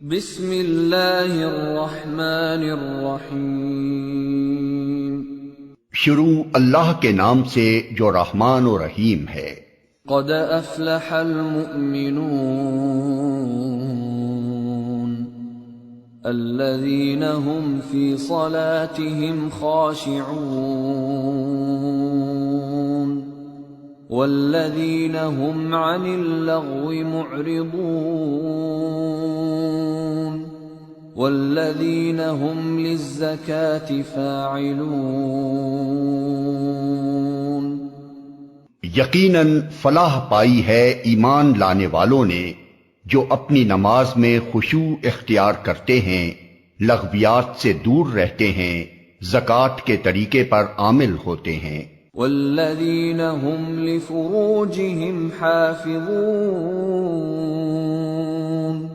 بسم اللہ الرحمن الرحیم۔ شروع اللہ کے نام سے جو رحمان و رحیم ہے۔ قد افلح المؤمنون الذین هم فی صلاتهم خاشعون والذین هم عن اللغو معرضون والذین هم للزکاة فاعلون۔ یقیناً فلاح پائی ہے ایمان لانے والوں نے جو اپنی نماز میں خشوع اختیار کرتے ہیں، لغویات سے دور رہتے ہیں، زکوٰۃ کے طریقے پر عامل ہوتے ہیں۔ والذین هم لفروجهم حافظون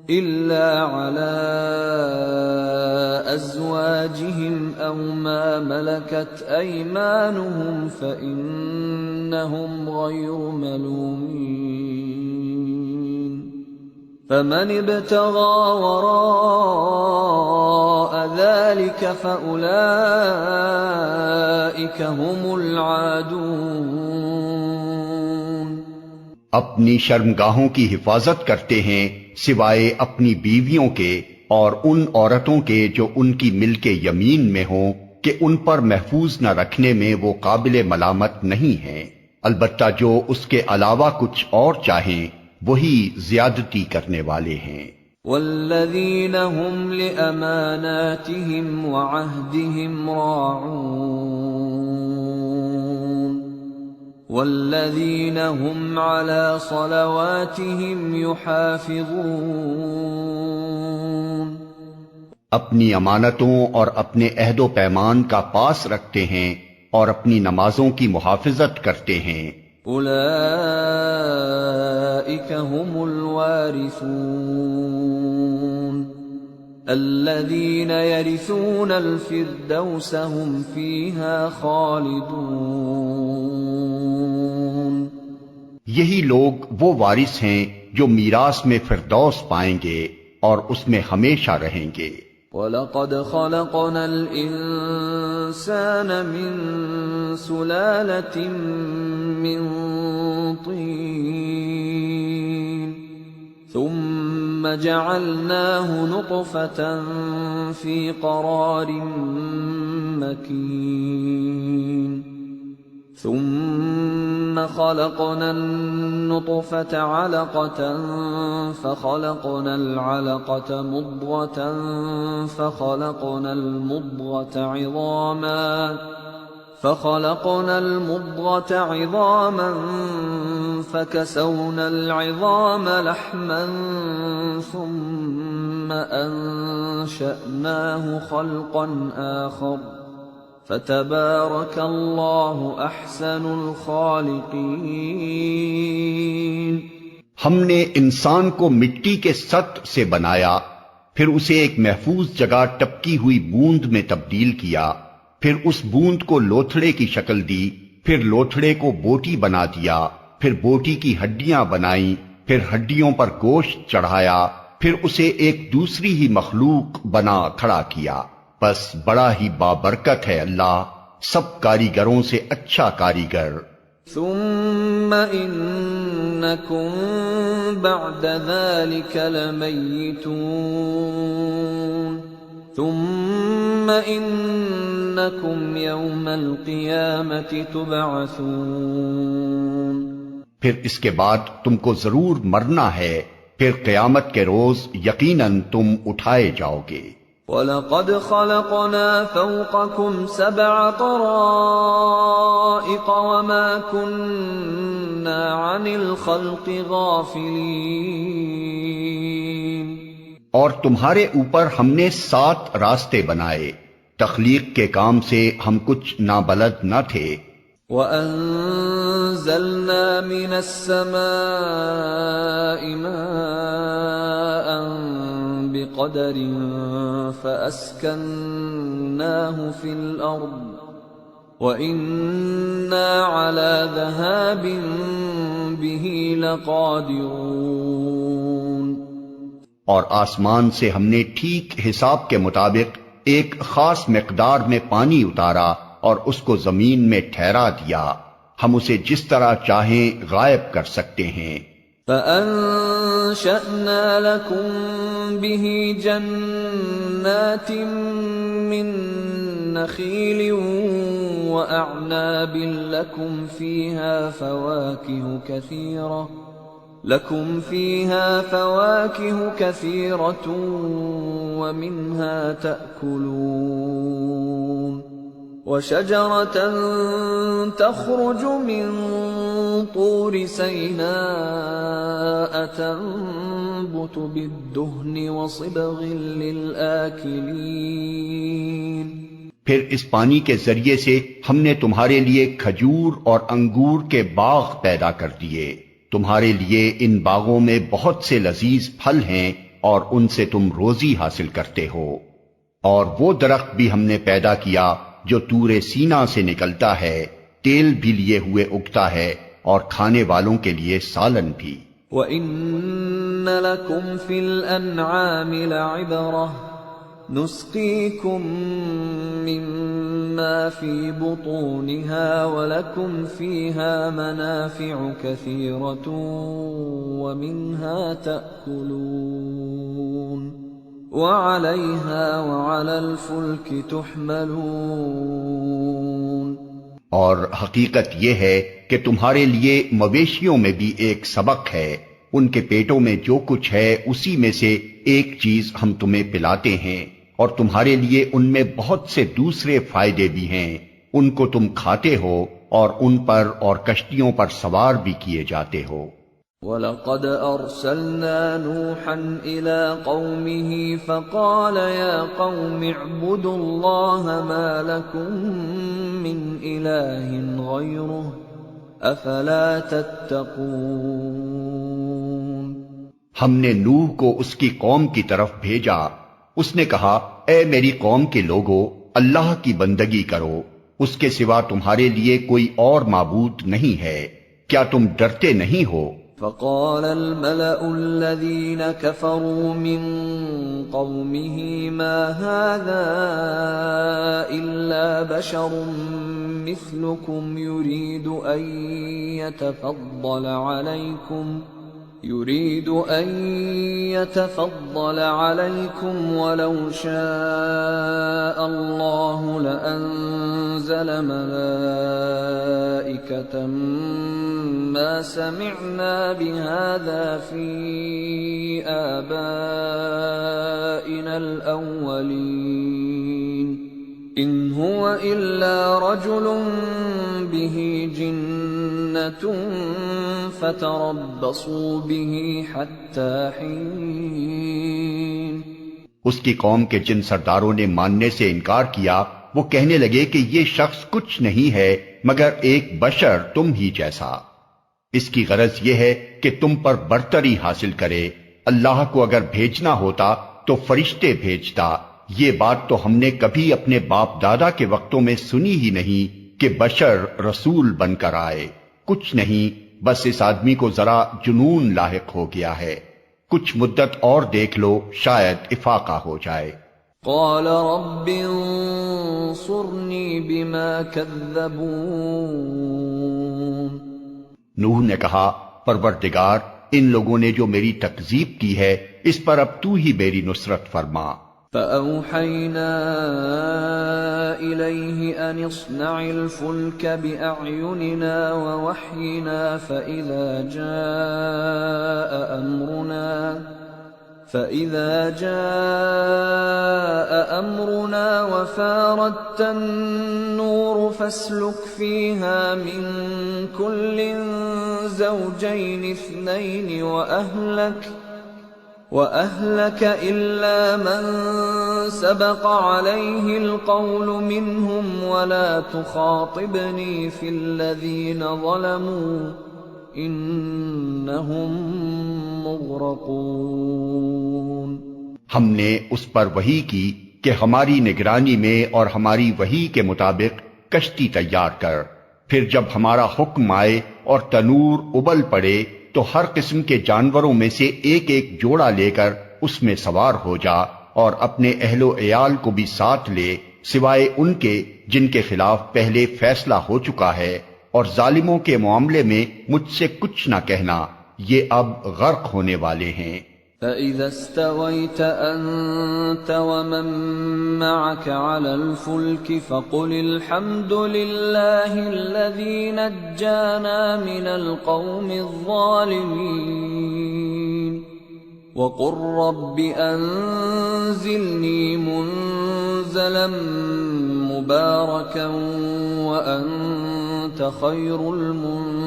الا على ازواجهم او ما ملكت ايمانهم فانهم غير ملومين فمن ابتغى وراء ذلك فأولئك هم العادون۔ اپنی شرمگاہوں کی حفاظت کرتے ہیں سوائے اپنی بیویوں کے اور ان عورتوں کے جو ان کی ملک یمین میں ہوں کہ ان پر محفوظ نہ رکھنے میں وہ قابل ملامت نہیں ہیں، البتہ جو اس کے علاوہ کچھ اور چاہیں وہی زیادتی کرنے والے ہیں۔ والذین هم لأماناتهم وعهدهم راعون والذین هم على صلواتهم يحافظون۔ اپنی امانتوں اور اپنے عہد و پیمان کا پاس رکھتے ہیں اور اپنی نمازوں کی محافظت کرتے ہیں۔ اولئک هم الوارثون الذین یرثون الفردوس هم فیہا خالدون۔ یہی لوگ وہ وارث ہیں جو میراث میں فردوس پائیں گے اور اس میں ہمیشہ رہیں گے۔ وَلَقَدْ خَلَقْنَا الْإِنسَانَ مِنْ سُلَالَةٍ مِّن طِينٍ ثُمَّ جَعَلْنَاهُ نُطْفَةً فِي قَرَارٍ مَّكِينٍ ثم خلقنا النطفة علقة فخلقنا العلقة مضغة فخلقنا المضغة عظاما فكسونا العظام لحما ثم أنشأناه خلقا آخر فَتَبَارَكَ اللَّهُ أَحْسَنُ الْخَالِقِينَ۔ ہم نے انسان کو مٹی کے سطح سے بنایا، پھر اسے ایک محفوظ جگہ ٹپکی ہوئی بوند میں تبدیل کیا، پھر اس بوند کو لوتھڑے کی شکل دی، پھر لوتھڑے کو بوٹی بنا دیا، پھر بوٹی کی ہڈیاں بنائیں، پھر ہڈیوں پر گوشت چڑھایا، پھر اسے ایک دوسری ہی مخلوق بنا کھڑا کیا۔ بس بڑا ہی بابرکت ہے اللہ، سب کاریگروں سے اچھا کاریگر۔ ثم انکم بعد ذلك لمیتون ثم انکم یوم القیامة تبعثون۔ پھر اس کے بعد تم کو ضرور مرنا ہے، پھر قیامت کے روز یقیناً تم اٹھائے جاؤ گے۔ وَلَقَدْ خَلَقْنَا فَوْقَكُمْ سَبْعَ طَرَائِقَ وَمَا كُنَّا عَنِ الْخَلْقِ غَافِلِينَ۔ اور تمہارے اوپر ہم نے 7 راستے بنائے، تخلیق کے کام سے ہم کچھ نابلد نہ تھے۔ وَأَنزَلْنَا مِنَ السَّمَاءِ مَاءً بِقَدَرٍ فَأَسْكَنَّاهُ فِي الْأَرْضِ وَإِنَّا عَلَى ذَهَابٍ بِهِ لَقَادِرُونَ۔ اور آسمان سے ہم نے ٹھیک حساب کے مطابق ایک خاص مقدار میں پانی اتارا اور اس کو زمین میں ٹھہرا دیا، ہم اسے جس طرح چاہیں غائب کر سکتے ہیں۔ فَأَنشَأْنَا لَكُم بِهِ جَنَّاتٍ مِّن نَّخِيلٍ وَأَعْنَابٍ لَّكُمْ فِيهَا فَوَاكِهُ كَثِيرَةٌ وَمِنْهَا تَأْكُلُونَ وَشَجَرَةً تَخْرُجُ مِن طُورِ سَيْنَاءَ تَنبُتُ بِالدُّهْنِ وَصِبْغٍ لِّلْآكِلِينَ۔ پھر اس پانی کے ذریعے سے ہم نے تمہارے لیے کھجور اور انگور کے باغ پیدا کر دیے، تمہارے لیے ان باغوں میں بہت سے لذیذ پھل ہیں اور ان سے تم روزی حاصل کرتے ہو۔ اور وہ درخت بھی ہم نے پیدا کیا جو طور سینا سے نکلتا ہے، تیل بھی لیے ہوئے اگتا ہے اور کھانے والوں کے لیے سالن بھی۔ وَإِنَّ لَكُمْ فِي الْأَنْعَامِ لَعِبْرَةً نُسْقِيكُم مِّمَّا فِي بُطُونِهَا وَلَكُمْ فِيهَا مَنَافِعُ كَثِيرَةٌ وَمِنْهَا تَأْكُلُونَ وَعَلَيْهَا وَعَلَى الْفُلْكِ تُحْمَلُونَ۔ اور حقیقت یہ ہے کہ تمہارے لیے مویشیوں میں بھی ایک سبق ہے، ان کے پیٹوں میں جو کچھ ہے اسی میں سے ایک چیز ہم تمہیں پلاتے ہیں، اور تمہارے لیے ان میں بہت سے دوسرے فائدے بھی ہیں، ان کو تم کھاتے ہو اور ان پر اور کشتیوں پر سوار بھی کیے جاتے ہو۔ وَلَقَدْ أَرْسَلْنَا نُوحًا إِلَىٰ قَوْمِهِ فَقَالَ يَا قَوْمِ اعْبُدُوا اللَّهَ مَا لَكُم مِّنْ إِلَٰهٍ غَيْرُهُ أَفَلَا تَتَّقُونَ۔ ہم نے نوح کو اس کی قوم کی طرف بھیجا، اس نے کہا اے میری قوم کے لوگو، اللہ کی بندگی کرو، اس کے سوا تمہارے لیے کوئی اور معبود نہیں ہے، کیا تم ڈرتے نہیں ہو؟ فقال الملأ الذين كفروا من قومه ما هذا إلا بشر مثلكم يريد أن يتفضل عليكم ولو شاء الله لأنزل ملائكة ما سمعنا بهذا في آبائنا الأولين إن هو إلا رجل به جنة فتربصوا به حتى حين۔ اس کی قوم کے جن سرداروں نے ماننے سے انکار کیا وہ کہنے لگے کہ یہ شخص کچھ نہیں ہے مگر ایک بشر تم ہی جیسا، اس کی غرض یہ ہے کہ تم پر برتری حاصل کرے، اللہ کو اگر بھیجنا ہوتا تو فرشتے بھیجتا، یہ بات تو ہم نے کبھی اپنے باپ دادا کے وقتوں میں سنی ہی نہیں کہ بشر رسول بن کر آئے، کچھ نہیں، بس اس آدمی کو ذرا جنون لاحق ہو گیا ہے، کچھ مدت اور دیکھ لو شاید افاقہ ہو جائے۔ قال رب انصرنی بما کذبون۔ نوح نے کہا پروردگار، ان لوگوں نے جو میری تکذیب کی ہے اس پر اب تو ہی میری نصرت فرما۔ فَأَوْحَيْنَا إِلَيْهِ أَنِ اصْنَعِ الْفُلْكَ بِأَعْيُنِنَا وَوَحْيِنَا فَإِذَا جَاءَ أَمْرُنَا وَفَارَتِ النُّورُ فَاسْلُكْ فِيهَا مِن كُلٍّ زَوْجَيْنِ اثْنَيْنِ وَأَهْلَكَ إِلَّا مَن سَبَقَ عَلَيْهِ الْقَوْلُ مِنْهُمْ وَلَا تُخَاطِبْنِي فِي الَّذِينَ ظَلَمُوا إِنَّهُمْ مُغْرَقُونَ۔ ہم نے اس پر وحی کی کہ ہماری نگرانی میں اور ہماری وحی کے مطابق کشتی تیار کر، پھر جب ہمارا حکم آئے اور تنور ابل پڑے تو ہر قسم کے جانوروں میں سے ایک ایک جوڑا لے کر اس میں سوار ہو جا اور اپنے اہل و عیال کو بھی ساتھ لے سوائے ان کے جن کے خلاف پہلے فیصلہ ہو چکا ہے، اور ظالموں کے معاملے میں مجھ سے کچھ نہ کہنا، یہ اب غرق ہونے والے ہیں۔ فَإِذَا اسْتَوَيْتَ أَنْتَ وَمَن مَّعَكَ عَلَى الْفُلْكِ فَقُلِ الْحَمْدُ لِلَّهِ الَّذِي نَجَّانَا مِنَ الْقَوْمِ الظَّالِمِينَ وَقُل رَّبِّ أَنزِلْنِي مُنزَلًا مُبَارَكًا وَأَنتَ خَيْرُ الْمُنزِلِينَ۔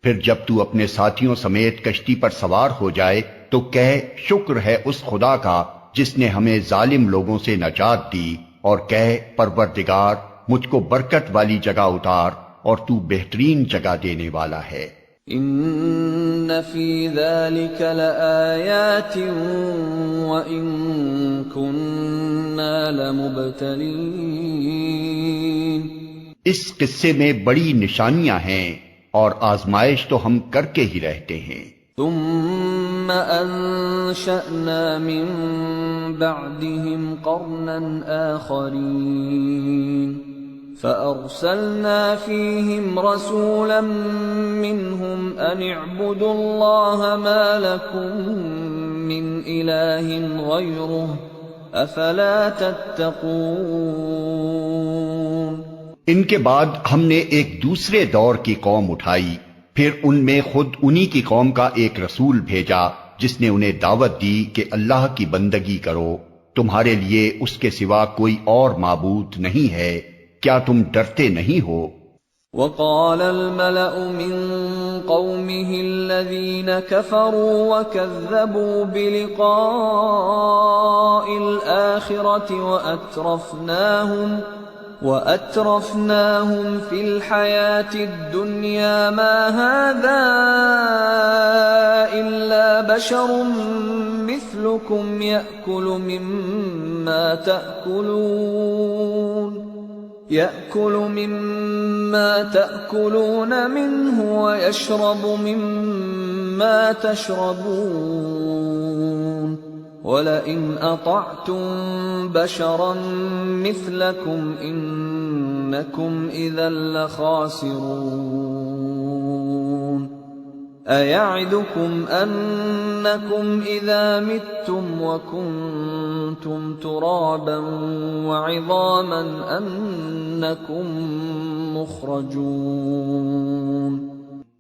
پھر جب تو اپنے ساتھیوں سمیت کشتی پر سوار ہو جائے تو کہہ شکر ہے اس خدا کا جس نے ہمیں ظالم لوگوں سے نجات دی، اور کہہ پروردگار مجھ کو برکت والی جگہ اتار اور تو بہترین جگہ دینے والا ہے۔ ان فی ذلک لآیات وإن كنا لمبتلین، اس قصے میں بڑی نشانیاں ہیں اور آزمائش تو ہم کر کے ہی رہتے ہیں۔ ثم انشأنا من بعدهم قرنا آخرین فأرسلنا فيهم رسولا منهم أن اعبدوا الله ما لكم من إله غيره أفلا تتقون۔ ان کے بعد ہم نے ایک دوسرے دور کی قوم اٹھائی، پھر ان میں خود انہی کی قوم کا ایک رسول بھیجا جس نے انہیں دعوت دی کہ اللہ کی بندگی کرو، تمہارے لیے اس کے سوا کوئی اور معبود نہیں ہے، کیا تم ڈرتے نہیں ہو؟ وقال الملأ من قومه الذين كفروا وكذبوا بلقاء الآخرة وأترفناهم في الحياة الدنيا ما هذا إلا بشر مثلكم يأكل مما تأكلون منه ويشرب مما تشربون ولئن أطعتم بشرا مثلكم إنكم إذا لخاسرون أَيَعِدُكُمْ أَنَّكُمْ إِذَا مِتُّمْ وَكُنْتُمْ تُرَابًا وَعِظَامًا أَنَّكُمْ مُخْرَجُونَ۔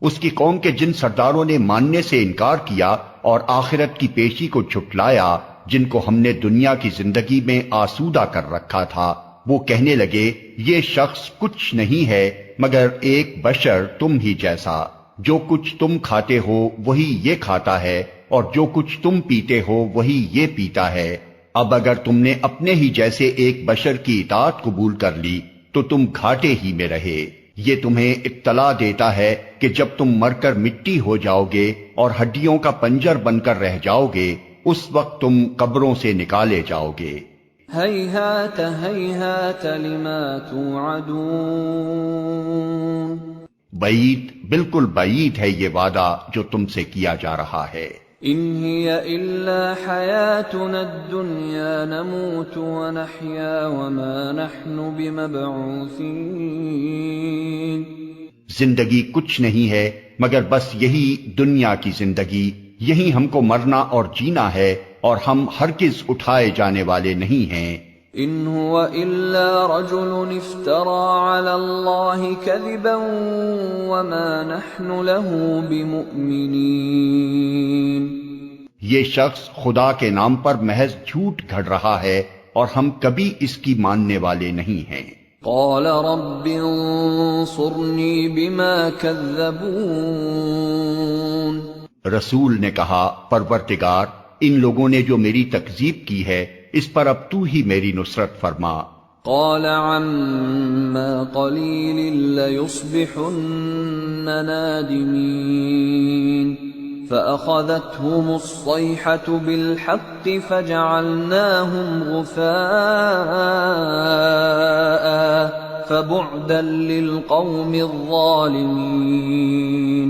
اس کی قوم کے جن سرداروں نے ماننے سے انکار کیا اور آخرت کی پیشی کو جھٹلایا، جن کو ہم نے دنیا کی زندگی میں آسودہ کر رکھا تھا، وہ کہنے لگے یہ شخص کچھ نہیں ہے مگر ایک بشر تم ہی جیسا، جو کچھ تم کھاتے ہو وہی یہ کھاتا ہے اور جو کچھ تم پیتے ہو وہی یہ پیتا ہے، اب اگر تم نے اپنے ہی جیسے ایک بشر کی اطاعت قبول کر لی تو تم گھاٹے ہی میں رہے۔ یہ تمہیں اطلاع دیتا ہے کہ جب تم مر کر مٹی ہو جاؤ گے اور ہڈیوں کا پنجر بن کر رہ جاؤ گے، اس وقت تم قبروں سے نکالے جاؤ گے۔ ہیہات ہیہات لما توعدون، بعید، بالکل بعید ہے یہ وعدہ جو تم سے کیا جا رہا ہے۔ ان ہی الا حیاتنا الدنیا نموت ونحیا وما نحن بمبعوثین، زندگی کچھ نہیں ہے مگر بس یہی دنیا کی زندگی، یہی ہم کو مرنا اور جینا ہے اور ہم ہرگز اٹھائے جانے والے نہیں ہیں۔ ان هو الا رجل افترى على الله كذبا وما نحن له بمؤمنين، یہ شخص خدا کے نام پر محض جھوٹ گھڑ رہا ہے اور ہم کبھی اس کی ماننے والے نہیں ہیں۔ قال رب انصرني بما كذبون، رسول نے کہا پروردگار ان لوگوں نے جو میری تکذیب کی ہے اس پر اب تو ہی میری نصرت فرما۔ قال عما قليل ليصبحن نادمين فأخذتهم الصيحة بالحق فجعلناهم غثاء فبعدا للقوم الظالمين۔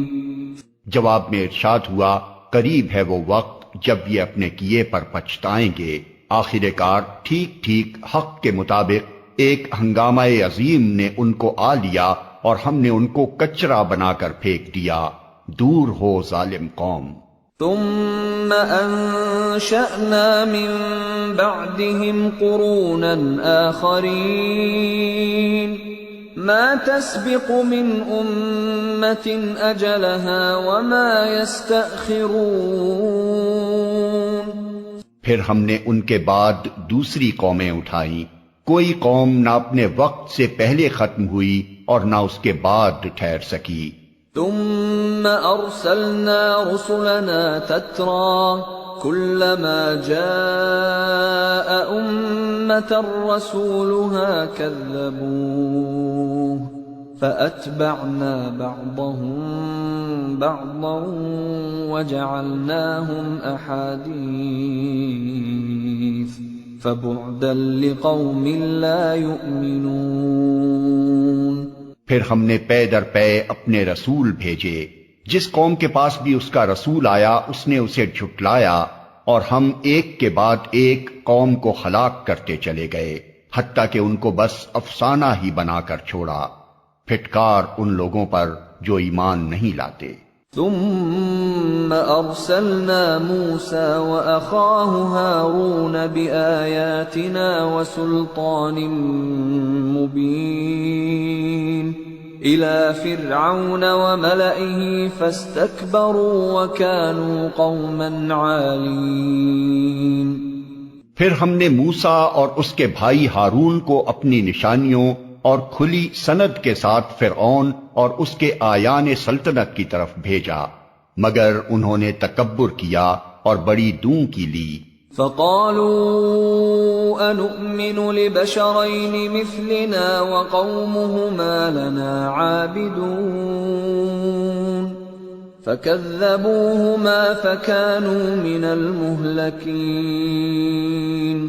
جواب میں ارشاد ہوا قریب ہے وہ وقت جب یہ اپنے کیے پر پچھتائیں گے۔ آخر کار ٹھیک ٹھیک حق کے مطابق ایک ہنگامہ عظیم نے ان کو آ لیا اور ہم نے ان کو کچرا بنا کر پھینک دیا۔ دور ہو ظالم قوم۔ ثم انشأنا من بعدهم قرونا آخرين ما تسبق من أمة أجلها وما يستأخرون۔ پھر ہم نے ان کے بعد دوسری قومیں اٹھائیں، کوئی قوم نہ اپنے وقت سے پہلے ختم ہوئی اور نہ اس کے بعد ٹھہر سکی۔ ثم أرسلنا رسلنا تترى كلما جاء أمة رسولها كذبوه فأتبعنا بعضهم بعضا وجعلناهم أحاديث فبعدا لقوم لا يؤمنون۔ پھر ہم نے پے در پے اپنے رسول بھیجے، جس قوم کے پاس بھی اس کا رسول آیا اس نے اسے جھٹلایا، اور ہم ایک کے بعد ایک قوم کو ہلاک کرتے چلے گئے، حتیٰ کہ ان کو بس افسانہ ہی بنا کر چھوڑا۔ پھٹکار ان لوگوں پر جو ایمان نہیں لاتے۔ ثم أرسلنا موسى وأخاه هارون بآياتنا وسلطان مبين إلى فرعون وملئه فاستكبروا وكانوا قوما عالين۔ پھر ہم نے موسیٰ اور اس کے بھائی ہارون کو اپنی نشانیوں اور کھلی سند کے ساتھ فرعون اور اس کے آیان سلطنت کی طرف بھیجا، مگر انہوں نے تکبر کیا اور بڑی دوں کی لی۔ فقالوا أنؤمن لبشرين مثلنا وقومهما لنا عابدون فكذبوهما فكانوا من المهلكين۔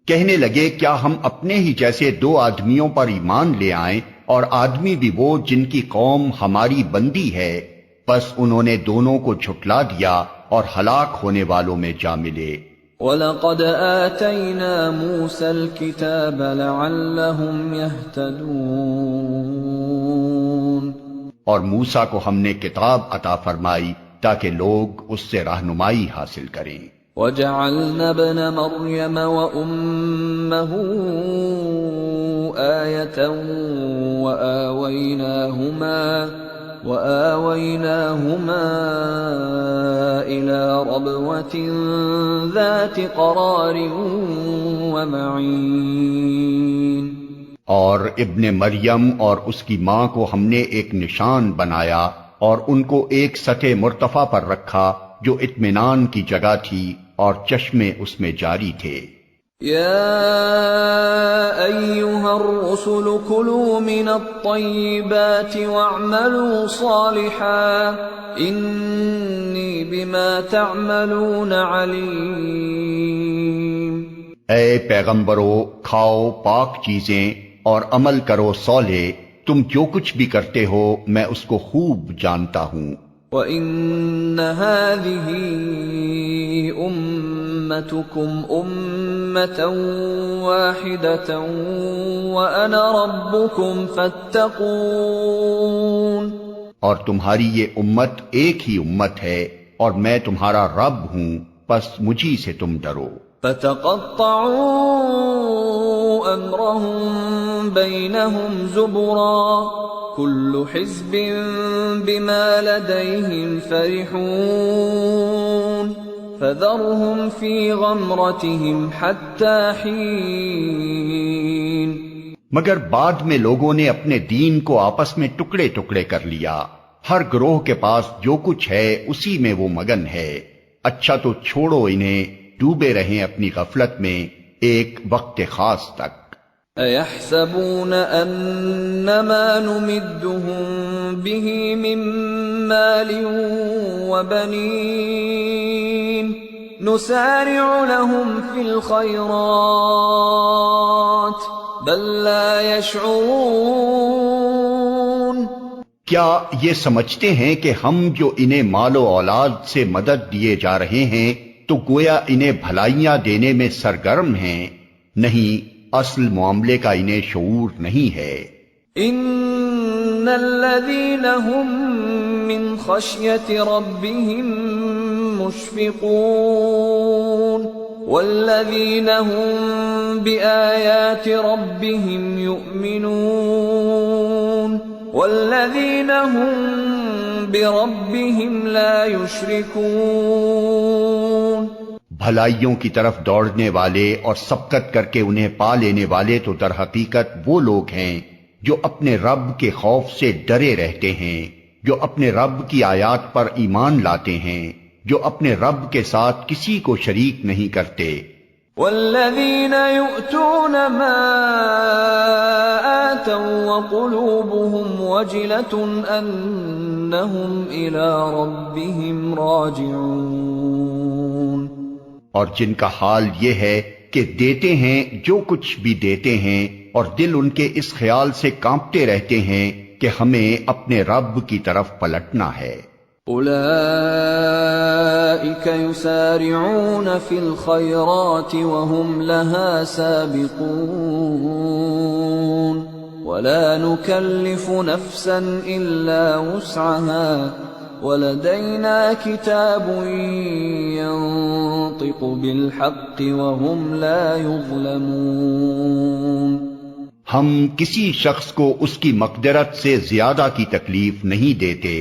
کہنے لگے کیا ہم اپنے ہی جیسے دو آدمیوں پر ایمان لے آئیں، اور آدمی بھی وہ جن کی قوم ہماری بندی ہے؟ پس انہوں نے دونوں کو جھٹلا دیا اور ہلاک ہونے والوں میں جا ملے۔ وَلَقَدْ آتَيْنَا مُوسَى الْكِتَابَ لَعَلَّهُمْ يَهْتَدُونَ۔ اور موسیٰ کو ہم نے کتاب عطا فرمائی تاکہ لوگ اس سے رہنمائی حاصل کریں۔ وَجَعَلْنَا ابْنَ مَرْيَمَ وَأُمَّهُ آيَةً وَآوَيْنَاهُمَا إِلَى رَبْوَةٍ ذَاتِ قَرَارٍ وَمَعِينٍ۔ اور ابن مریم اور اس کی ماں کو ہم نے ایک نشان بنایا اور ان کو ایک سطح مرتفع پر رکھا جو اطمینان کی جگہ تھی اور چشمے اس میں جاری تھے۔ یا ایھا الرسل کلوا من الطیبات واعملوا صالحا انی بما تعملون علیم۔ اے پیغمبرو، کھاؤ پاک چیزیں اور عمل کرو صالح، تم جو کچھ بھی کرتے ہو میں اس کو خوب جانتا ہوں۔ وَإِنَّ هَذِهِ أُمَّتُكُمْ أُمَّةً وَاحِدَةً وَأَنَا رَبُّكُمْ فَاتَّقُونِ۔ اور تمہاری یہ امت ایک ہی امت ہے اور میں تمہارا رب ہوں، پس مجھی سے تم ڈرو۔ فَتَقَطَّعُوا أَمْرَهُمْ بَيْنَهُمْ زُبُرًا كُلُّ حِزْبٍ بِمَا لَدَيْهِمْ فَرِحُونَ فَذَرْهُمْ فِي غَمْرَتِهِمْ حَتَّى حِينٍ۔ مگر بعد میں لوگوں نے اپنے دین کو آپس میں ٹکڑے ٹکڑے کر لیا، ہر گروہ کے پاس جو کچھ ہے اسی میں وہ مگن ہے۔ اچھا تو چھوڑو انہیں، ڈوبے رہیں اپنی غفلت میں ایک وقت خاص تک۔ أَيَحْسَبُونَ أَنَّمَا نُمِدُّهُم بِهِ مِن مَّالٍ وَبَنِينَ نُسَارِعُ لَهُمْ فِي الْخَيْرَاتِ بَل لَّا يَشْعُرُونَ۔ کیا یہ سمجھتے ہیں کہ ہم جو انہیں مال و اولاد سے مدد دیے جا رہے ہیں تو گویا انہیں بھلائیاں دینے میں سرگرم ہیں؟ نہیں، اصل معاملے کا انہیں شعور نہیں ہے۔ ان الذين هم من خشية ربهم مشفقون والذين هم بآيات ربهم يؤمنون والذين هم بربهم لا يشركون۔ بھلائیوں کی طرف دوڑنے والے اور سبقت کر کے انہیں پا لینے والے تو در حقیقت وہ لوگ ہیں جو اپنے رب کے خوف سے ڈرے رہتے ہیں، جو اپنے رب کی آیات پر ایمان لاتے ہیں، جو اپنے رب کے ساتھ کسی کو شریک نہیں کرتے۔ والذین یؤتون ما آتوا وقلوبهم وجلة انہم الی ربهم راجعون۔ اور جن کا حال یہ ہے کہ دیتے ہیں جو کچھ بھی دیتے ہیں اور دل ان کے اس خیال سے کانپتے رہتے ہیں کہ ہمیں اپنے رب کی طرف پلٹنا ہے۔ اولئک یسارعون فی الخیرات وهم لها سابقون ولا نکلف نفسا الا وسعها وَلَدَيْنَا كِتَابٌ يَنطِقُ بِالْحَقِّ وَهُمْ لَا يُظْلَمُونَ۔ ہم کسی شخص کو اس کی مقدرت سے زیادہ کی تکلیف نہیں دیتے،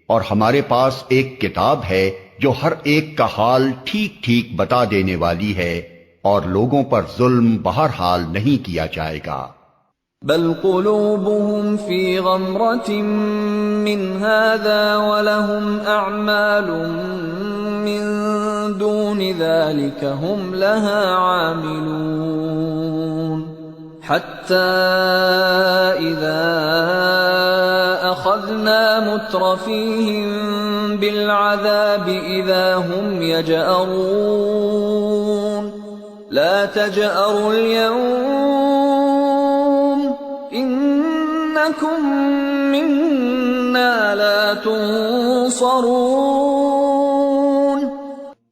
اور ہمارے پاس ایک کتاب ہے جو ہر ایک کا حال ٹھیک ٹھیک بتا دینے والی ہے، اور لوگوں پر ظلم بہرحال نہیں کیا جائے گا۔ بل قلوبهم في غمرة من هذا ولهم أعمال من دون ذلك هم لها عاملون حتى إذا أخذنا مترفيهم بالعذاب إذا هم يجأرون لا تجأروا اليوم انکم منا لا تنصرون۔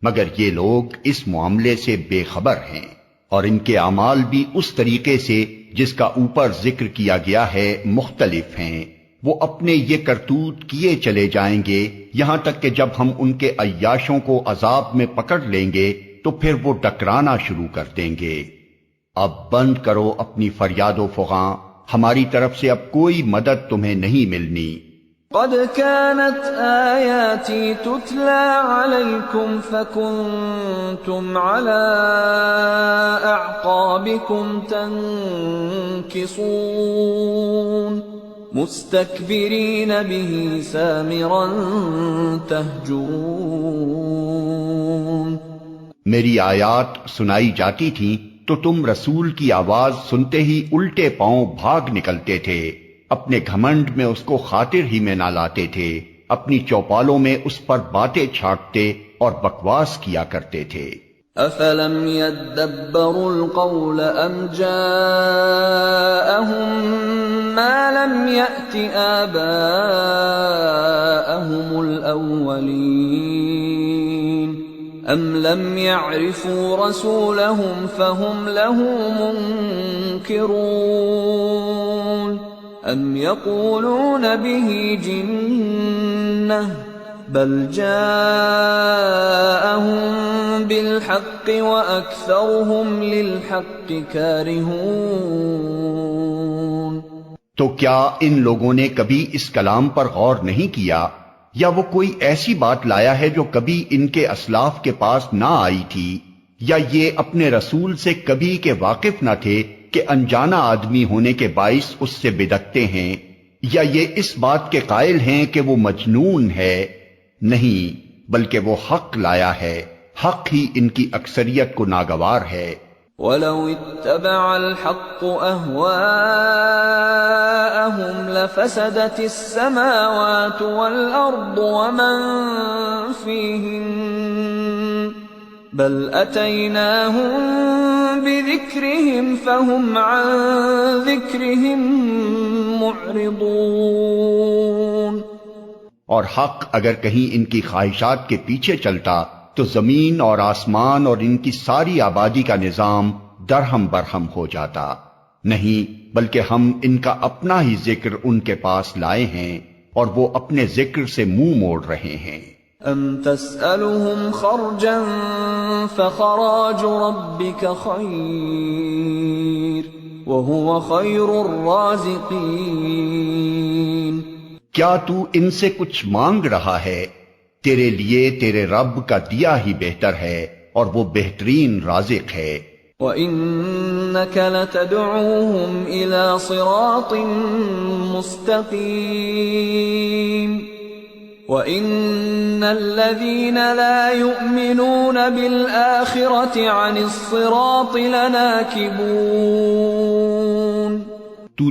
مگر یہ لوگ اس معاملے سے بے خبر ہیں، اور ان کے اعمال بھی اس طریقے سے جس کا اوپر ذکر کیا گیا ہے مختلف ہیں۔ وہ اپنے یہ کرتوت کیے چلے جائیں گے یہاں تک کہ جب ہم ان کے عیاشوں کو عذاب میں پکڑ لیں گے تو پھر وہ ٹکرانا شروع کر دیں گے۔ اب بند کرو اپنی فریاد و فغاں، ہماری طرف سے اب کوئی مدد تمہیں نہیں ملنی۔ قد كانت آیاتی تتلى علیکم فکنتم على اعقابکم تنکصون مستکبرین به سامرا تہجرون۔ میری آیات سنائی جاتی تھیں تو تم رسول کی آواز سنتے ہی الٹے پاؤں بھاگ نکلتے تھے، اپنے گھمنڈ میں اس کو خاطر ہی میں نہ لاتے تھے، اپنی چوپالوں میں اس پر باتیں چھاٹتے اور بکواس کیا کرتے تھے۔ افلم يدبروا القول ام جاءهم ما لم يأت آباءهم الاولین ام لم يعرفوا رسولهم فهم له منکرون ام یقولون به جنہ بل جاءهم بالحق واکثرهم للحق کارہون۔ تو کیا ان لوگوں نے کبھی اس کلام پر غور نہیں کیا، یا وہ کوئی ایسی بات لایا ہے جو کبھی ان کے اسلاف کے پاس نہ آئی تھی، یا یہ اپنے رسول سے کبھی کے واقف نہ تھے کہ انجانا آدمی ہونے کے باعث اس سے بدکتے ہیں، یا یہ اس بات کے قائل ہیں کہ وہ مجنون ہے؟ نہیں، بلکہ وہ حق لایا ہے، حق ہی ان کی اکثریت کو ناگوار ہے۔ وَلَوِ اتَّبَعَ الْحَقُّ أَهْوَاءَهُمْ لَفَسَدَتِ السَّمَاوَاتُ وَالْأَرْضُ وَمَنْ فِيهِنَّ بَلْ أَتَيْنَاهُمْ بِذِكْرِهِمْ فَهُمْ عَنْ ذِكْرِهِمْ مُعْرِضُونَ۔ اور حق اگر کہیں ان کی خواہشات کے پیچھے چلتا تو زمین اور آسمان اور ان کی ساری آبادی کا نظام درہم برہم ہو جاتا. نہیں، بلکہ ہم ان کا اپنا ہی ذکر ان کے پاس لائے ہیں اور وہ اپنے ذکر سے منہ موڑ رہے ہیں. ام تسألهم خرجا فخراج ربك خیر وهو خیر الرازقین. کیا تو ان سے کچھ مانگ رہا ہے؟ تیرے لیے تیرے رب کا دیا ہی بہتر ہے اور وہ بہترین رازق ہے. وَإِنَّكَ لَتَدْعُوهُمْ إِلَى صِرَاطٍ مُسْتَقِيمٍ وَإِنَّ الَّذِينَ لَا يُؤْمِنُونَ بِالْآخِرَةِ عَنِ الصِّرَاطِ لَنَاكِبُونَ.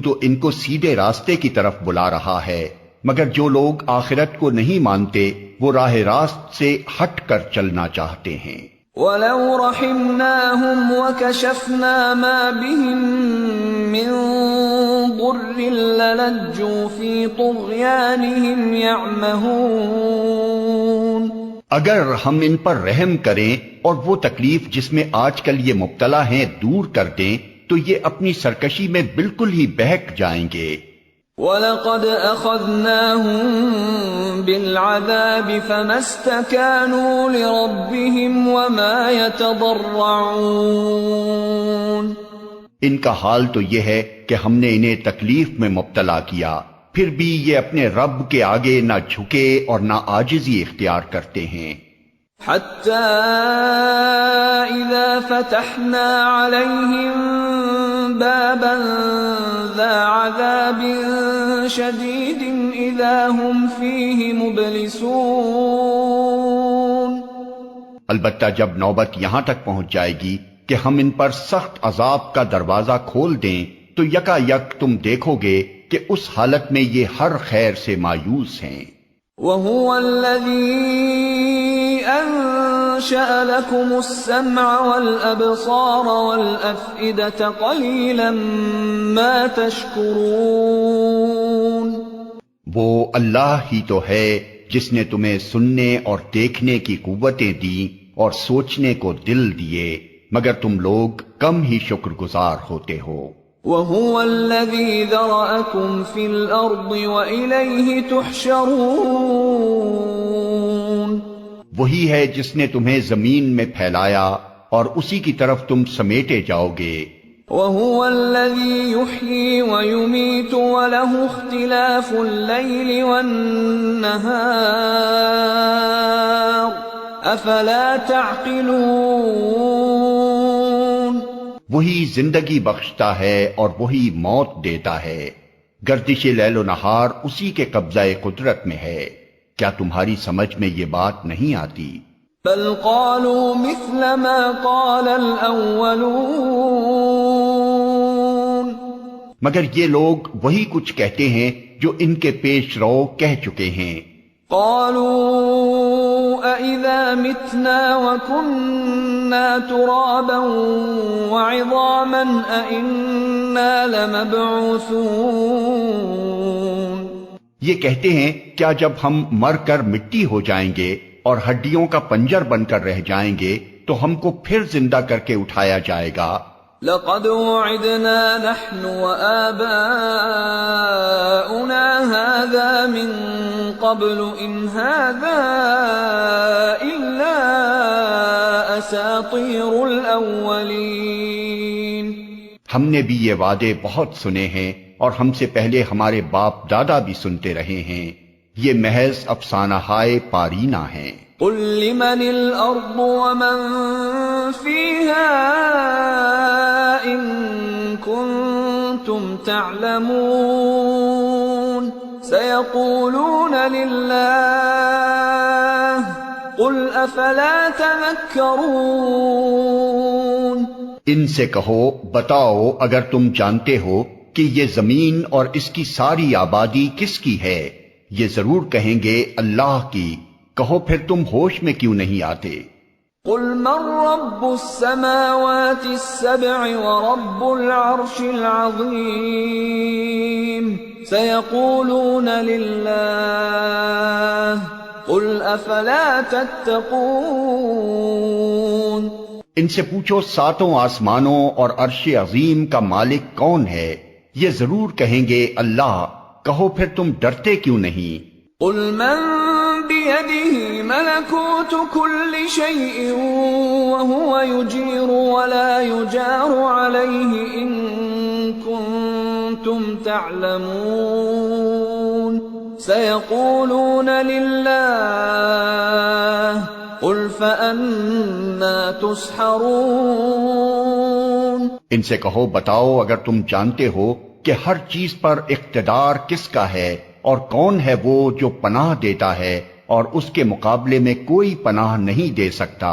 تو ان کو سیدھے راستے کی طرف بلا رہا ہے، مگر جو لوگ آخرت کو نہیں مانتے وہ راہ راست سے ہٹ کر چلنا چاہتے ہیں. وَلَوْ رَحِمْنَاهُمْ وَكَشَفْنَا مَا بِهِمْ مِنْ ضُرٍّ لَلَجُّوا فِي طُغْيَانِهِمْ يَعْمَهُونَ. اگر ہم ان پر رحم کریں اور وہ تکلیف جس میں آج کل یہ مبتلا ہیں دور کر دیں تو یہ اپنی سرکشی میں بالکل ہی بہک جائیں گے. وَلَقَدْ أَخَذْنَاهُمْ بِالْعَذَابِ فَمَا اسْتَكَانُوا لِرَبِّهِمْ وَمَا يَتَضَرَّعُونَ. ان کا حال تو یہ ہے کہ ہم نے انہیں تکلیف میں مبتلا کیا، پھر بھی یہ اپنے رب کے آگے نہ جھکے اور نہ عاجزی اختیار کرتے ہیں. حَتَّى إِذَا فَتَحْنَا عَلَيْهِمْ بَابًا ذَا عَذَابٍ شَدِيدٍ إِذَا هُمْ فِيهِ مُبْلِسُونَ. البتہ جب نوبت یہاں تک پہنچ جائے گی کہ ہم ان پر سخت عذاب کا دروازہ کھول دیں تو یکا یک تم دیکھو گے کہ اس حالت میں یہ ہر خیر سے مایوس ہیں. وَهُوَ الَّذِي أَنشَأَ لَكُمُ السَّمْعَ وَالْأَبْصَارَ وَالْأَفْئِدَةَ قَلِيلًا مَا تَشْكُرُونَ. وہ اللہ ہی تو ہے جس نے تمہیں سننے اور دیکھنے کی قوتیں دی اور سوچنے کو دل دیے، مگر تم لوگ کم ہی شکر گزار ہوتے ہو. وَهُوَ الَّذِي ذَرَأَكُمْ فِي الْأَرْضِ وَإِلَيْهِ تُحْشَرُونَ. وہی ہے جس نے تمہیں زمین میں پھیلایا اور اسی کی طرف تم سمیٹے جاؤ گے. وَهُوَ الَّذِي يُحْيِي وَيُمِيتُ وَلَهُ اخْتِلَافُ اللَّيْلِ وَالنَّهَارِ أَفَلَا تَعْقِلُونَ. وہی زندگی بخشتا ہے اور وہی موت دیتا ہے، گردش لیل و نہار اسی کے قبضہ قدرت میں ہے. کیا تمہاری سمجھ میں یہ بات نہیں آتی؟ بل قالوا مثل ما قال الأولون. مگر یہ لوگ وہی کچھ کہتے ہیں جو ان کے پیش رو کہہ چکے ہیں. قالوا أَإِذَا مِتْنَا وَكُنَّا تُرَابًا وَعِظَامًا أَإِنَّا لَمَبْعُوثُونَ. یہ کہتے ہیں کیا جب ہم مر کر مٹی ہو جائیں گے اور ہڈیوں کا پنجر بن کر رہ جائیں گے تو ہم کو پھر زندہ کر کے اٹھایا جائے گا. لقد وعدنا نحن وآباؤنا هذا من قبل إن هذا إلا أساطير الأولين. ہم نے بھی یہ وعدے بہت سنے ہیں اور ہم سے پہلے ہمارے باپ دادا بھی سنتے رہے ہیں، یہ محض افسانہ ہائے پارینہ ہیں. قل لمن الأرض ومن فيها إن كنتم تعلمون سيقولون لله قل أفلا تذكرون. ان سے کہو بتاؤ اگر تم جانتے ہو کہ یہ زمین اور اس کی ساری آبادی کس کی ہے، یہ ضرور کہیں گے اللہ کی. کہو پھر تم ہوش میں کیوں نہیں آتے؟ قل من رب السماوات السبع ورب العرش العظیم سيقولون لله قل افلا تتقون ان سے پوچھو ساتوں آسمانوں اور عرش عظیم کا مالک کون ہے؟ یہ ضرور کہیں گے اللہ۔ کہو پھر تم ڈرتے کیوں نہیں؟ قل من بيده ملكوت كل شيء وهو يجير ولا يجار عليه إن كنتم تعلمون سيقولون لله قل فأنا تسحرون ان سے کہو بتاؤ اگر تم جانتے ہو کہ ہر چیز پر اقتدار کس کا ہے اور کون ہے وہ جو پناہ دیتا ہے اور اس کے مقابلے میں کوئی پناہ نہیں دے سکتا۔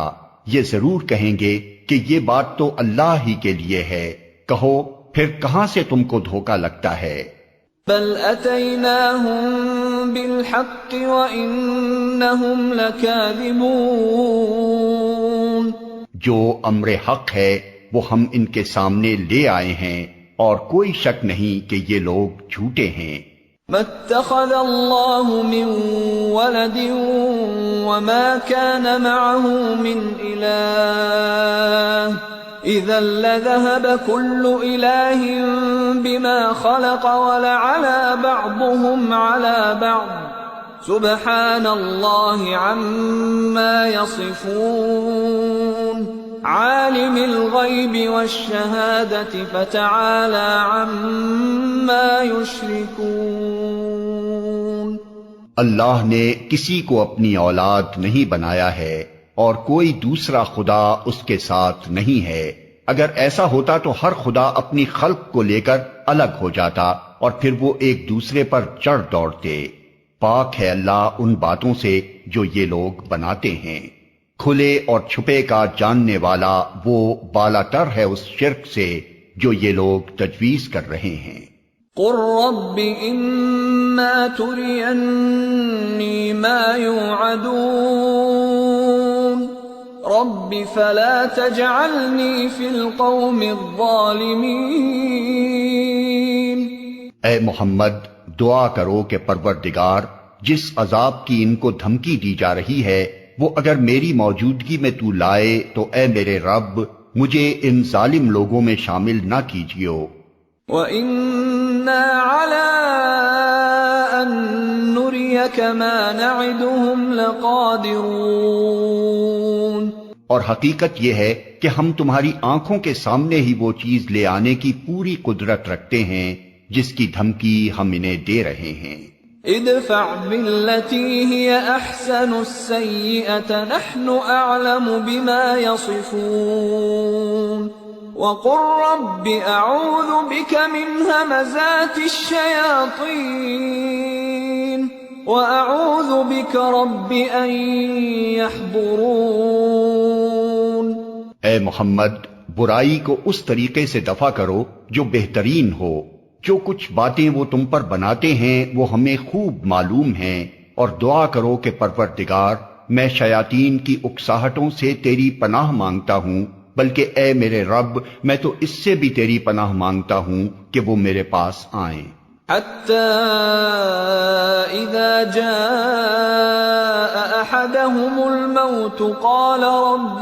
یہ ضرور کہیں گے کہ یہ بات تو اللہ ہی کے لیے ہے۔ کہو پھر کہاں سے تم کو دھوکا لگتا ہے؟ بل اتیناہم بالحق وانہم لکاذبون جو امر حق ہے وہ ہم ان کے سامنے لے آئے ہیں اور کوئی شک نہیں کہ یہ لوگ جھوٹے ہیں۔ ما اتخذ اللہ من ولد وما كان معه من الہ اذا لذهب كل الہ بما خلق ولعلى بعضهم على بعض سبحان اللہ عما يصفون عالم الغیب والشہادۃ فتعالی عما یشرکون اللہ نے کسی کو اپنی اولاد نہیں بنایا ہے اور کوئی دوسرا خدا اس کے ساتھ نہیں ہے۔ اگر ایسا ہوتا تو ہر خدا اپنی خلق کو لے کر الگ ہو جاتا اور پھر وہ ایک دوسرے پر چڑھ دوڑتے۔ پاک ہے اللہ ان باتوں سے جو یہ لوگ بناتے ہیں۔ کھلے اور چھپے کا جاننے والا وہ بالا تر ہے اس شرک سے جو یہ لوگ تجویز کر رہے ہیں۔ قل رب اما ترینی ما یوعدون رب فلا تجعلنی فی القوم الظالمین۔ اے محمد دعا کرو کہ پروردگار جس عذاب کی ان کو دھمکی دی جا رہی ہے وہ اگر میری موجودگی میں تو لائے تو اے میرے رب مجھے ان ظالم لوگوں میں شامل نہ کیجیو۔ وَإِنَّا عَلَىٰ أَن نُّرِيَكَ مَا نَعِدُهُمْ لَقَادِرُونَ اور حقیقت یہ ہے کہ ہم تمہاری آنکھوں کے سامنے ہی وہ چیز لے آنے کی پوری قدرت رکھتے ہیں جس کی دھمکی ہم انہیں دے رہے ہیں۔ ادفع بالتي هي احسن السيئة نحن اعلم بما يصفون وقل رب اعوذ بك من همزات الشياطين واعوذ بك رب ان يحضرون۔ اے محمد برائی کو اس طریقے سے دفع کرو جو بہترین ہو۔ جو کچھ باتیں وہ تم پر بناتے ہیں وہ ہمیں خوب معلوم ہیں، اور دعا کرو کہ پروردگار میں شیاطین کی اکساہٹوں سے تیری پناہ مانگتا ہوں، بلکہ اے میرے رب میں تو اس سے بھی تیری پناہ مانگتا ہوں کہ وہ میرے پاس آئیں۔ حتى إذا جاء أحدهم الموت قال رب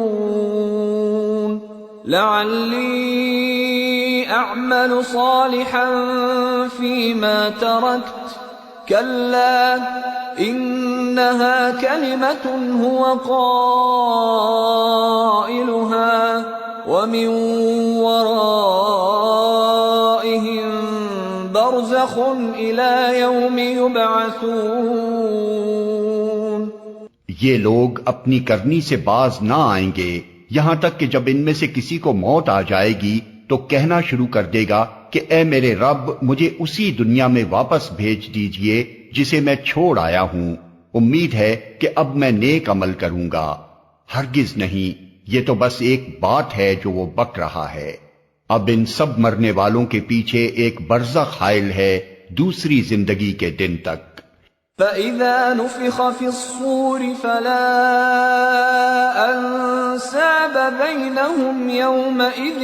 ارجعون لعلي أعمل صالحا فيما تركت كلا إنها كلمة هو قائلها ومن ورائهم برزخ إلى يوم يبعثون۔ یہ لوگ اپنی کرنی سے باز نہ آئیں گے یہاں تک کہ جب ان میں سے کسی کو موت آ جائے گی تو کہنا شروع کر دے گا کہ اے میرے رب مجھے اسی دنیا میں واپس بھیج دیجئے جسے میں چھوڑ آیا ہوں، امید ہے کہ اب میں نیک عمل کروں گا۔ ہرگز نہیں، یہ تو بس ایک بات ہے جو وہ بک رہا ہے۔ اب ان سب مرنے والوں کے پیچھے ایک برزخ حائل ہے دوسری زندگی کے دن تک۔ فَإِذَا نُفِخَ فِي الصُّورِ فَلَا أَنْسَابَ بَيْنَهُمْ يَوْمَئِذٍ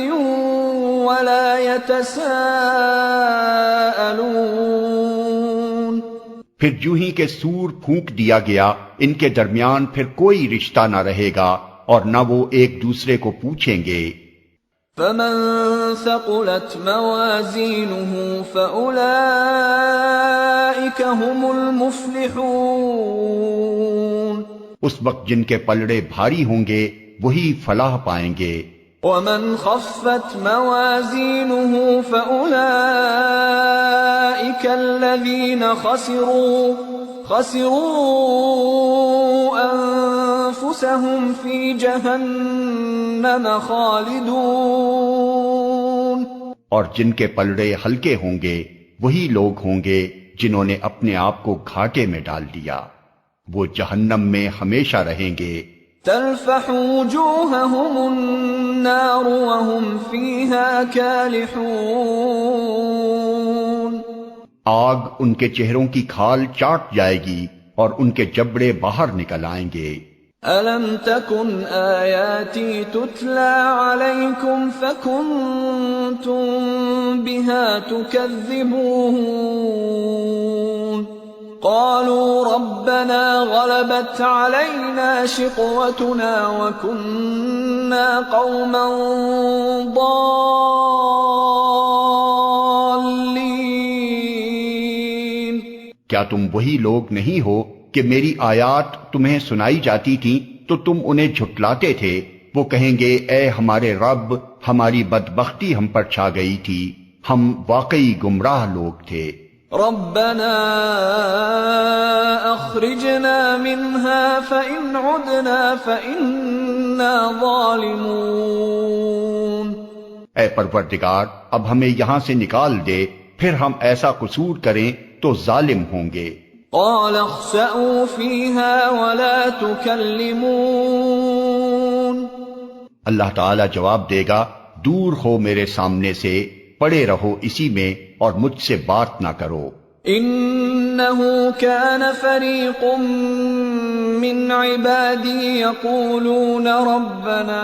ولا يتساءلون پھر جو ہی کہ سور پھونک دیا گیا ان کے درمیان پھر کوئی رشتہ نہ رہے گا اور نہ وہ ایک دوسرے کو پوچھیں گے۔ فمن ثقلت موازینه فأولئک هم المفلحون، اس وقت جن کے پلڑے بھاری ہوں گے وہی فلاح پائیں گے۔ ومن خفت موازینه فأولئک الذین خسروا انفسهم فی جہنم خالدون، اور جن کے پلڑے ہلکے ہوں گے وہی لوگ ہوں گے جنہوں نے اپنے آپ کو گھاٹے میں ڈال دیا، وہ جہنم میں ہمیشہ رہیں گے۔ تلفح وجوہهم النار وهم فیہا کالحون، آگ ان کے چہروں کی کھال چاٹ جائے گی اور ان کے جبڑے باہر نکل آئیں گے۔ أَلَمْ تَكُنْ آيَاتِي تُتْلَى عَلَيْكُمْ فَكُنْتُمْ بِهَا تُكَذِّبُونَ قَالُوا رَبَّنَا غَلَبَتْ عَلَيْنَا شِقْوَتُنَا وَكُنَّا قَوْمًا ضَالِّينَ۔ کیا تم وہی لوگ نہیں ہو کہ میری آیات تمہیں سنائی جاتی تھیں تو تم انہیں جھٹلاتے تھے؟ وہ کہیں گے اے ہمارے رب، ہماری بدبختی ہم پر چھا گئی تھی، ہم واقعی گمراہ لوگ تھے۔ ربنا اخرجنا منها فإن عدنا فإنا ظالمون، اے پروردگار اب ہمیں یہاں سے نکال دے، پھر ہم ایسا قصور کریں تو ظالم ہوں گے۔ قال اخسئوا فيها ولا تكلمون، اللہ تعالی جواب دے گا دور ہو میرے سامنے سے، پڑے رہو اسی میں اور مجھ سے بات نہ کرو۔ انه كان فريق من عبادي يقولون ربنا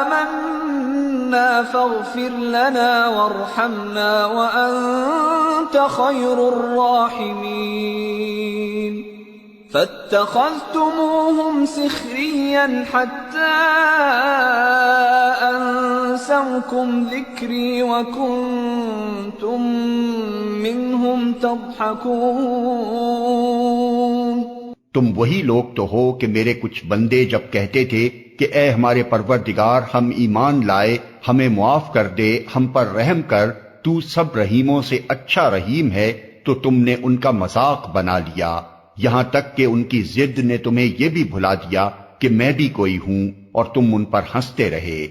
آمنا فاغفر لنا وارحمنا وأنت خير الراحمين، فاتخذتموهم سخريا حتى أنسوكم ذكري وكنتم منهم تضحكون۔ تم وہی لوگ تو ہو کہ میرے کچھ بندے جب کہتے تھے کہ اے ہمارے پروردگار ہم ایمان لائے، ہمیں معاف کر دے، ہم پر رحم کر، تو سب رحیموں سے اچھا رحیم ہے، تو تم نے ان کا مذاق بنا لیا، یہاں تک کہ ان کی ضد نے تمہیں یہ بھی بھلا دیا کہ میں بھی کوئی ہوں، اور تم ان پر ہنستے رہے۔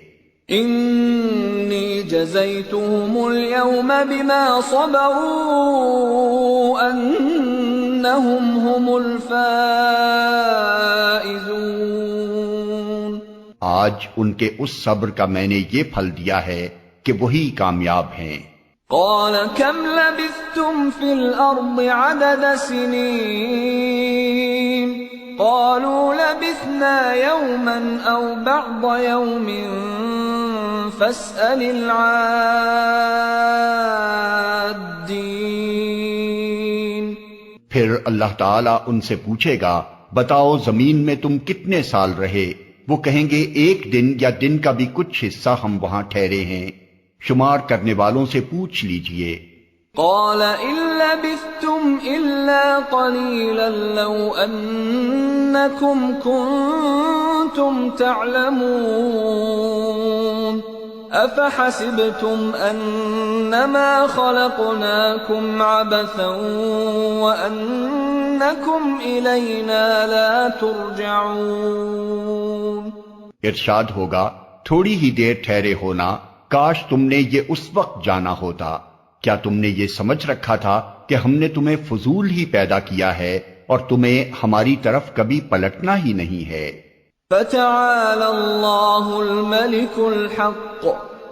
انی جزیتهم اليوم بما صبروا انہم هم الفائزون، آج ان کے اس صبر کا میں نے یہ پھل دیا ہے کہ وہی کامیاب ہیں۔ قال كم لبثتم في الأرض عدد سنين قالوا لبثنا يوما أو بعض يوم فاسأل العادين۔ پھر اللہ تعالیٰ ان سے پوچھے گا بتاؤ زمین میں تم کتنے سال رہے؟ وہ کہیں گے ایک دن یا دن کا بھی کچھ حصہ ہم وہاں ٹھہرے ہیں، شمار کرنے والوں سے پوچھ لیجئے۔ قال إن لبثتم إلا قليلا لو أنكم كنتم تعلمون أفحسبتم أنما خلقناكم عبثا وأنكم إلينا لا ترجعون۔ ارشاد ہوگا تھوڑی ہی دیر ٹھہرے ہونا، کاش تم نے یہ اس وقت جانا ہوتا، کیا تم نے یہ سمجھ رکھا تھا کہ ہم نے تمہیں فضول ہی پیدا کیا ہے اور تمہیں ہماری طرف کبھی پلٹنا ہی نہیں ہے۔ فتعالى الله الملك الحق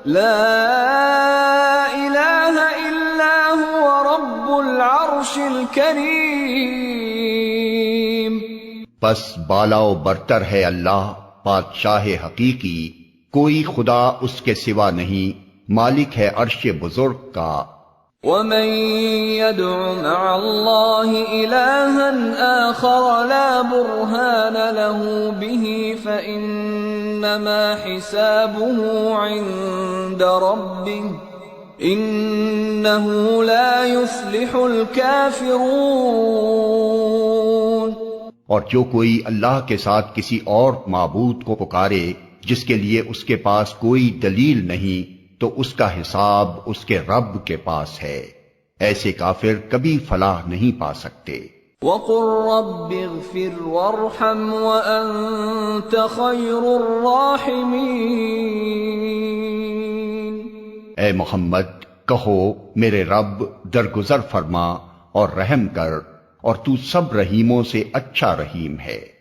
لا إله إلا هو رب العرش الكريم. پس بالا و برتر ہے اللہ بادشاہ حقیقی، کوئی خدا اس کے سوا نہیں، مالک ہے عرش بزرگ کا. ومن يدع مع الله إلها آخر لا برهان له به فإنما حسابه عند ربه إنه لا يفلح الكافرون. اور جو کوئی اللہ کے ساتھ کسی اور معبود کو پکارے جس کے لیے اس کے پاس کوئی دلیل نہیں، تو اس کا حساب اس کے رب کے پاس ہے، ایسے کافر کبھی فلاح نہیں پا سکتے. وَقُلْ رَبِّ اغْفِرْ وَارْحَمْ وَأَنْتَ خَيْرُ الرَّاحِمِينَ. اے محمد کہو میرے رب درگزر فرما اور رحم کر، اور تو سب رحیموں سے اچھا رحیم ہے.